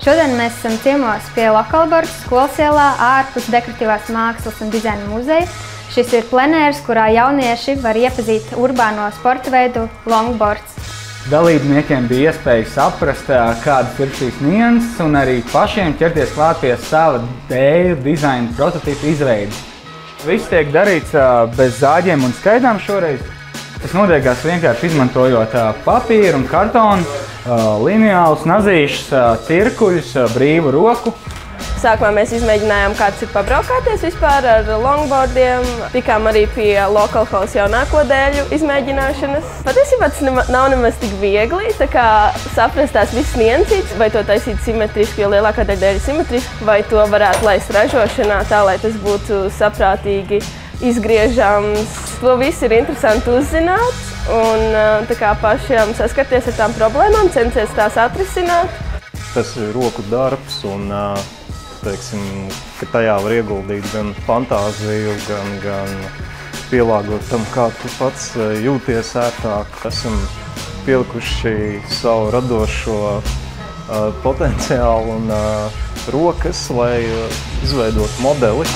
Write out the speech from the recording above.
Šodien mēs esam ciemos pie Lokalborgas skolas ielā ārpus Dekoratīvās mākslas un dizaina muzeja. Šis ir plenērs, kurā jaunieši var iepazīt urbāno sporta veidu longboards. Dalībniekiem bija iespēja saprast, kādas ir šīs nianses un arī pašiem ķerties klāt pie sava dēļu dizaina prototipu izveides. Viss tiek darīts bez zāģiem un skaidām šoreiz. Tas notiekās vienkārši izmantojot papīru un kartonu, lineālus, nazīšus, cirkuļus, brīvu roku. Sākumā mēs izmēģinājām, kāds ir pabraukāties vispār ar longboardiem. Tikām arī pie Local House jaunāko dēļu izmēģināšanas. Patiesībā tas nav nemaz tik viegli, tā kā saprast tās visas niansītes, vai to taisīt simetriski, jo lielākā daļa ir simetriski, vai to varētu laist ražošanā tā, lai tas būtu saprātīgi izgriežams. To viss ir interesanti uzzināt un tā kā pašiem saskarties ar tām problēmām, censties tās atrisināt. Tas ir roku darbs un teiksim, ka tajā var ieguldīt gan fantāziju, gan pielāgot tam, kā tu pats jūties ērtāk. Esam pielikuši savu radošo potenciālu un rokas, lai izveidotu modeli.